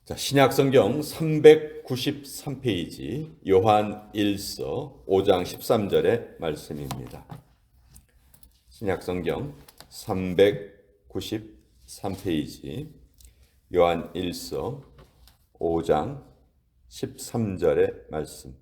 자, 신약성경 393페이지 요한 1서 5장 13절의 말씀입니다. 신약성경 393페이지 요한 1서 5장 13절의 말씀.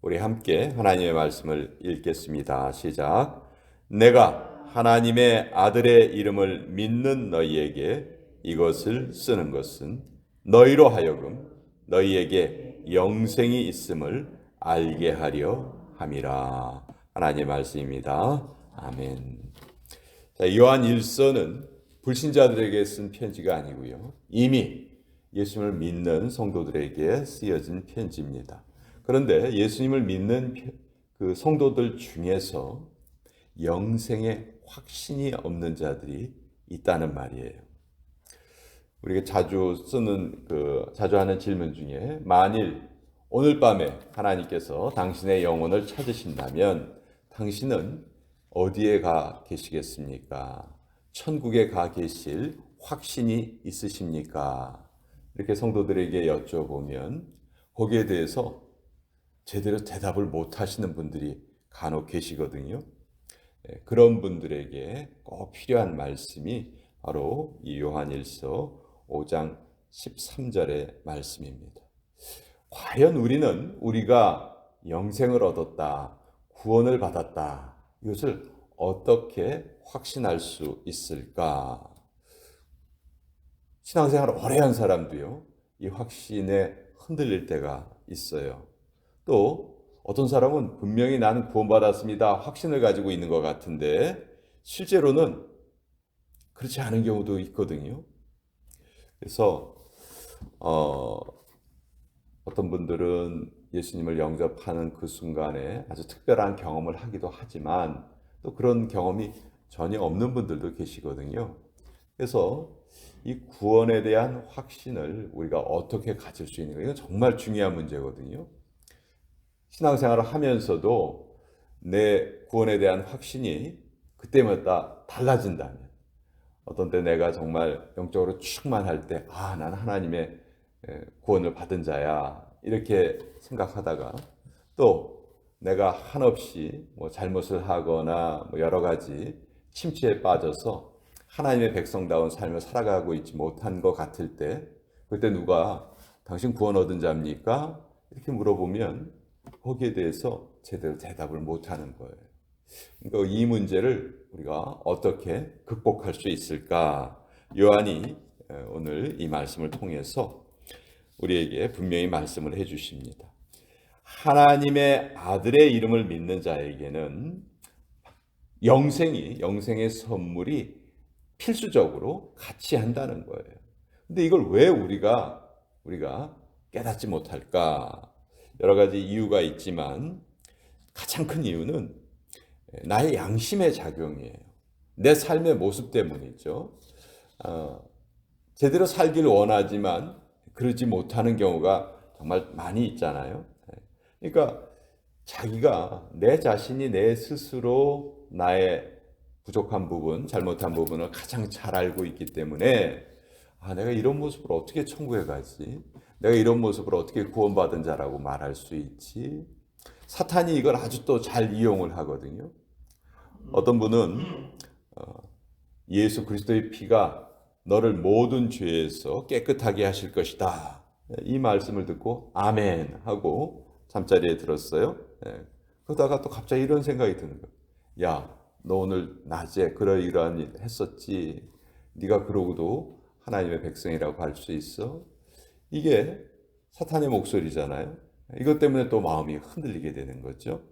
우리 함께 하나님의 말씀을 읽겠습니다. 시작. 내가 하나님의 아들의 이름을 믿는 너희에게 이것을 쓰는 것은 너희로 하여금 너희에게 영생이 있음을 알게 하려 함이라. 하나님의 말씀입니다. 아멘. 자, 요한 1서는 불신자들에게 쓴 편지가 아니고요. 이미 예수님을 믿는 성도들에게 쓰여진 편지입니다. 그런데 예수님을 믿는 그 성도들 중에서 영생의 확신이 없는 자들이 있다는 말이에요. 우리가 자주 하는 질문 중에 만일 오늘 밤에 하나님께서 당신의 영혼을 찾으신다면 당신은 어디에 가 계시겠습니까? 천국에 가 계실 확신이 있으십니까? 이렇게 성도들에게 여쭤보면 거기에 대해서 제대로 대답을 못 하시는 분들이 간혹 계시거든요. 그런 분들에게 꼭 필요한 말씀이 바로 이 요한일서 5장 13절의 말씀입니다. 과연 우리가 영생을 얻었다, 구원을 받았다, 이것을 어떻게 확신할 수 있을까? 신앙생활을 오래 한 사람도요, 이 확신에 흔들릴 때가 있어요. 또 어떤 사람은 분명히 나는 구원받았습니다, 확신을 가지고 있는 것 같은데 실제로는 그렇지 않은 경우도 있거든요. 그래서 어떤 분들은 예수님을 영접하는 그 순간에 아주 특별한 경험을 하기도 하지만 또 그런 경험이 전혀 없는 분들도 계시거든요. 그래서 이 구원에 대한 확신을 우리가 어떻게 가질 수 있는가, 이건 정말 중요한 문제거든요. 신앙생활을 하면서도 내 구원에 대한 확신이 그때마다 달라진다면, 어떤 때 내가 정말 영적으로 충만할 때 나는 하나님의 구원을 받은 자야 이렇게 생각하다가 또 내가 한없이 잘못을 하거나 여러 가지 침체에 빠져서 하나님의 백성다운 삶을 살아가고 있지 못한 것 같을 때, 그때 누가 당신 구원 얻은 자입니까? 이렇게 물어보면 거기에 대해서 제대로 대답을 못하는 거예요. 그러니까 이 문제를 우리가 어떻게 극복할 수 있을까? 요한이 오늘 이 말씀을 통해서 우리에게 분명히 말씀을 해주십니다. 하나님의 아들의 이름을 믿는 자에게는 영생의 선물이 필수적으로 같이 한다는 거예요. 근데 이걸 왜 우리가 깨닫지 못할까? 여러 가지 이유가 있지만 가장 큰 이유는 나의 양심의 작용이에요. 내 삶의 모습 때문이죠. 제대로 살기를 원하지만 그러지 못하는 경우가 정말 많이 있잖아요. 그러니까 자기가 내 자신이 내 스스로 나의 부족한 부분, 잘못한 부분을 가장 잘 알고 있기 때문에 내가 이런 모습으로 어떻게 천국에 가지? 내가 이런 모습으로 어떻게 구원받은 자라고 말할 수 있지? 사탄이 이걸 아주 또 잘 이용을 하거든요. 어떤 분은 예수 그리스도의 피가 너를 모든 죄에서 깨끗하게 하실 것이다, 이 말씀을 듣고 아멘 하고 잠자리에 들었어요. 그러다가 또 갑자기 이런 생각이 드는 거예요. 야, 너 오늘 낮에 그러이러한 일 했었지? 네가 그러고도 하나님의 백성이라고 할 수 있어? 이게 사탄의 목소리잖아요. 이것 때문에 또 마음이 흔들리게 되는 거죠.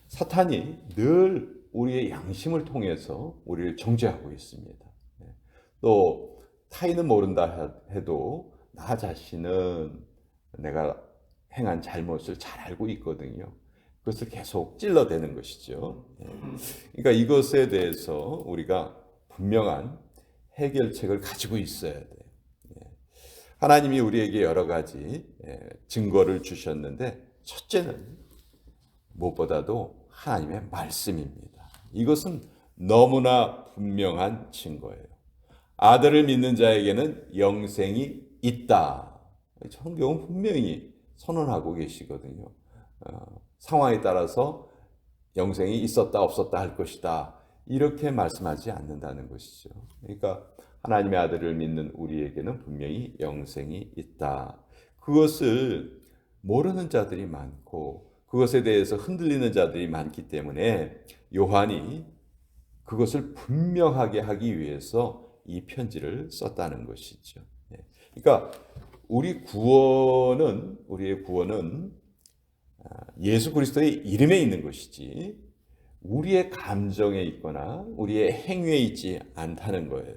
사탄이 늘 우리의 양심을 통해서 우리를 정죄하고 있습니다. 또 타인은 모른다 해도 나 자신은 내가 행한 잘못을 잘 알고 있거든요. 그것을 계속 찔러대는 것이죠. 그러니까 이것에 대해서 우리가 분명한 해결책을 가지고 있어야 돼요. 하나님이 우리에게 여러 가지 증거를 주셨는데 첫째는 무엇보다도 하나님의 말씀입니다. 이것은 너무나 분명한 증거예요. 아들을 믿는 자에게는 영생이 있다. 성경은 분명히 선언하고 계시거든요. 상황에 따라서 영생이 있었다 없었다 할 것이다. 이렇게 말씀하지 않는다는 것이죠. 그러니까 하나님의 아들을 믿는 우리에게는 분명히 영생이 있다. 그것을 모르는 자들이 많고 그것에 대해서 흔들리는 자들이 많기 때문에 요한이 그것을 분명하게 하기 위해서 이 편지를 썼다는 것이죠. 그러니까 우리의 구원은 예수 그리스도의 이름에 있는 것이지 우리의 감정에 있거나 우리의 행위에 있지 않다는 거예요.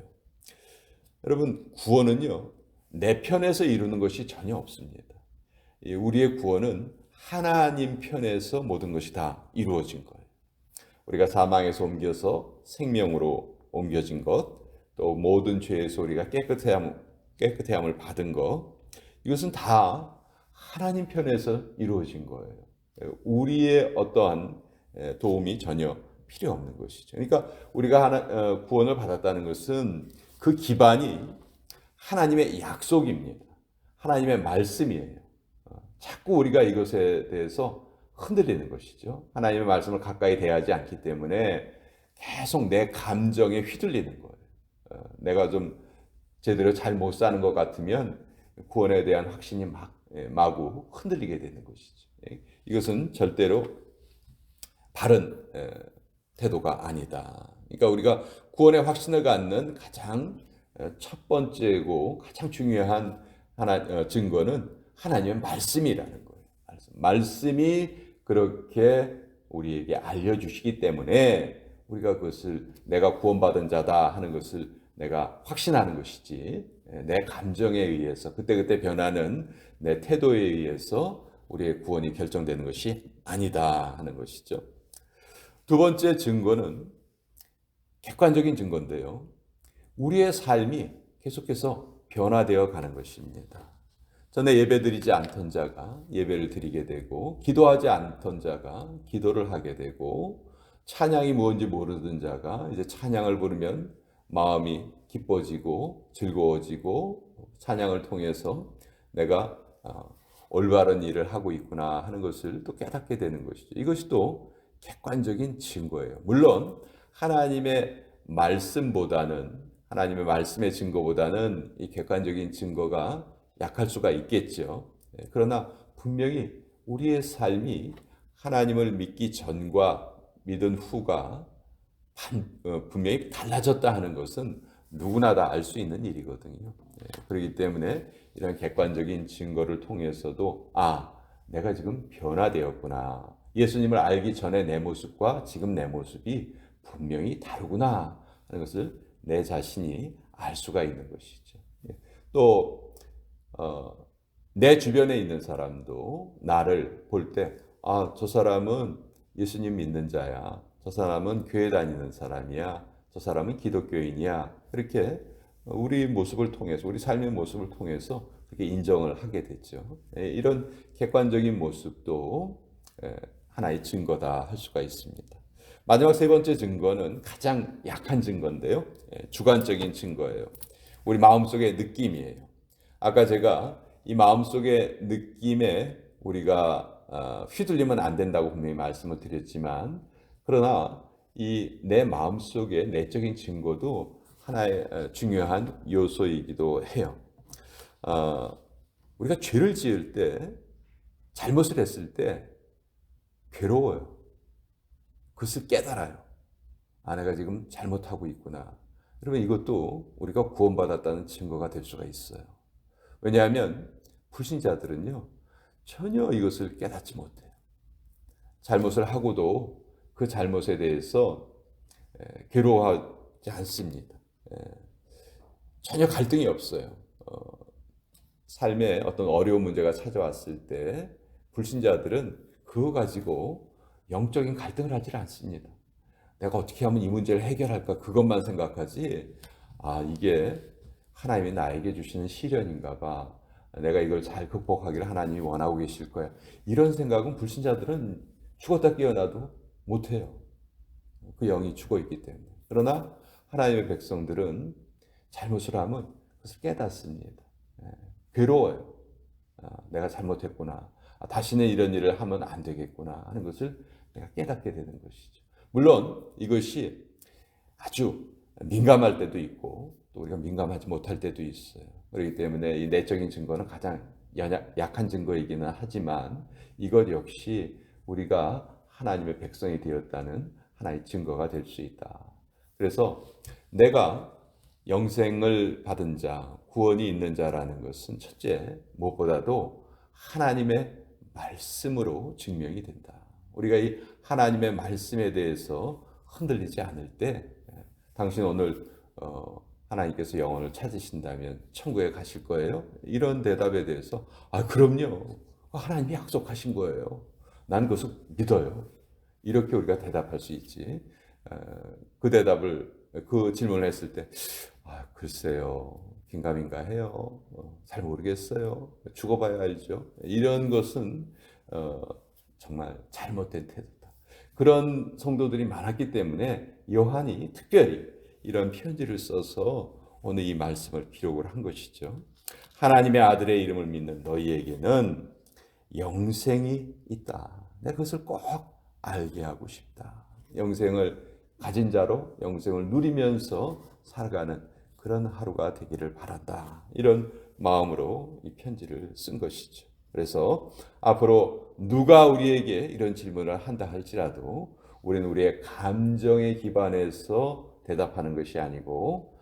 여러분, 구원은요, 내 편에서 이루는 것이 전혀 없습니다. 우리의 구원은 하나님 편에서 모든 것이 다 이루어진 거예요. 우리가 사망에서 옮겨서 생명으로 옮겨진 것, 또 모든 죄에서 우리가 깨끗해함을 받은 것, 이것은 다 하나님 편에서 이루어진 거예요. 우리의 어떠한 도움이 전혀 필요 없는 것이죠. 그러니까 우리가 구원을 받았다는 것은 그 기반이 하나님의 약속입니다. 하나님의 말씀이에요. 자꾸 우리가 이것에 대해서 흔들리는 것이죠. 하나님의 말씀을 가까이 대하지 않기 때문에 계속 내 감정에 휘둘리는 거예요. 내가 좀 제대로 잘 못 사는 것 같으면 구원에 대한 확신이 마구 흔들리게 되는 것이죠. 이것은 절대로 바른 태도가 아니다. 그러니까 우리가 구원의 확신을 갖는 가장 첫 번째고 가장 중요한 증거는 하나님의 말씀이라는 거예요. 말씀이 그렇게 우리에게 알려주시기 때문에 우리가 그것을 내가 구원받은 자다 하는 것을 내가 확신하는 것이지 내 감정에 의해서 그때그때 변하는 내 태도에 의해서 우리의 구원이 결정되는 것이 아니다 하는 것이죠. 두 번째 증거는 객관적인 증거인데요. 우리의 삶이 계속해서 변화되어 가는 것입니다. 전에 예배드리지 않던 자가 예배를 드리게 되고 기도하지 않던 자가 기도를 하게 되고 찬양이 무엇인지 모르던 자가 이제 찬양을 부르면 마음이 기뻐지고 즐거워지고 찬양을 통해서 내가 올바른 일을 하고 있구나 하는 것을 또 깨닫게 되는 것이죠. 이것이 또 객관적인 증거예요. 물론 하나님의 말씀의 증거보다는 이 객관적인 증거가 약할 수가 있겠죠. 그러나 분명히 우리의 삶이 하나님을 믿기 전과 믿은 후가 분명히 달라졌다 하는 것은 누구나 다 알 수 있는 일이거든요. 그렇기 때문에 이런 객관적인 증거를 통해서도 내가 지금 변화되었구나. 예수님을 알기 전에 내 모습과 지금 내 모습이 분명히 다르구나 하는 것을 내 자신이 알 수가 있는 것이죠. 또 내 주변에 있는 사람도 나를 볼 때, 저 사람은 예수님 믿는 자야. 저 사람은 교회 다니는 사람이야. 저 사람은 기독교인이야. 이렇게 우리 모습을 통해서, 우리 삶의 모습을 통해서 그렇게 인정을 하게 됐죠. 이런 객관적인 모습도 하나의 증거다 할 수가 있습니다. 마지막 세 번째 증거는 가장 약한 증거인데요. 주관적인 증거예요. 우리 마음속의 느낌이에요. 아까 제가 이 마음속의 느낌에 우리가 휘둘리면 안 된다고 분명히 말씀을 드렸지만 그러나 이 내 마음속의 내적인 증거도 하나의 중요한 요소이기도 해요. 우리가 죄를 지을 때 잘못을 했을 때 괴로워요. 그것을 깨달아요. 내가 지금 잘못하고 있구나. 그러면 이것도 우리가 구원받았다는 증거가 될 수가 있어요. 왜냐하면 불신자들은요 전혀 이것을 깨닫지 못해요. 잘못을 하고도 그 잘못에 대해서 괴로워하지 않습니다. 전혀 갈등이 없어요. 삶에 어떤 어려운 문제가 찾아왔을 때 불신자들은 그거 가지고 영적인 갈등을 하지 않습니다. 내가 어떻게 하면 이 문제를 해결할까 그것만 생각하지 이게 하나님이 나에게 주시는 시련인가 봐. 내가 이걸 잘 극복하기를 하나님이 원하고 계실 거야. 이런 생각은 불신자들은 죽었다 깨어나도 못해요. 그 영이 죽어 있기 때문에. 그러나 하나님의 백성들은 잘못을 하면 그것을 깨닫습니다. 예, 괴로워요. 내가 잘못했구나. 다시는 이런 일을 하면 안 되겠구나 하는 것을 내가 깨닫게 되는 것이죠. 물론 이것이 아주 민감할 때도 있고 또 우리가 민감하지 못할 때도 있어요. 그렇기 때문에 이 내적인 증거는 가장 약한 증거이기는 하지만 이것 역시 우리가 하나님의 백성이 되었다는 하나의 증거가 될 수 있다. 그래서 내가 영생을 받은 자, 구원이 있는 자라는 것은 첫째, 무엇보다도 하나님의 말씀으로 증명이 된다. 우리가 이 하나님의 말씀에 대해서 흔들리지 않을 때, 당신 오늘 하나님께서 영혼을 찾으신다면 천국에 가실 거예요? 이런 대답에 대해서 그럼요. 하나님이 약속하신 거예요. 난 그것을 믿어요. 이렇게 우리가 대답할 수 있지. 그 질문을 했을 때 글쎄요. 긴가민가 해요. 잘 모르겠어요. 죽어봐야 알죠. 이런 것은 정말 잘못된 태도다. 그런 성도들이 많았기 때문에 요한이 특별히 이런 편지를 써서 오늘 이 말씀을 기록을 한 것이죠. 하나님의 아들의 이름을 믿는 너희에게는 영생이 있다. 내가 그것을 꼭 알게 하고 싶다. 영생을 가진 자로 영생을 누리면서 살아가는 그런 하루가 되기를 바란다. 이런 마음으로 이 편지를 쓴 것이죠. 그래서 앞으로 누가 우리에게 이런 질문을 한다 할지라도 우리는 우리의 감정에 기반해서 대답하는 것이 아니고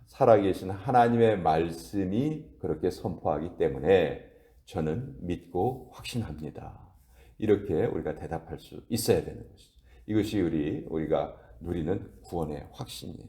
살아계신 하나님의 말씀이 그렇게 선포하기 때문에 저는 믿고 확신합니다. 이렇게 우리가 대답할 수 있어야 되는 것이죠. 이것이 우리가 누리는 구원의 확신이에요.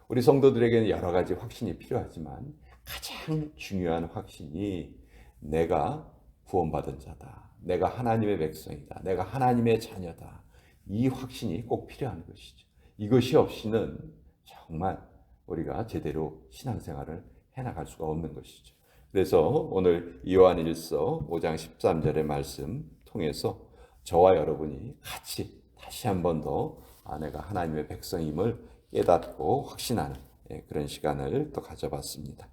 우리 성도들에게는 여러 가지 확신이 필요하지만 가장 중요한 확신이 내가 구원받은 자다. 내가 하나님의 백성이다. 내가 하나님의 자녀다. 이 확신이 꼭 필요한 것이죠. 이것이 없이는 정말 우리가 제대로 신앙생활을 해나갈 수가 없는 것이죠. 그래서 오늘 요한일서 5장 13절의 말씀 통해서 저와 여러분이 같이 다시 한 번 더 내가 하나님의 백성임을 깨닫고 확신하는 그런 시간을 또 가져봤습니다.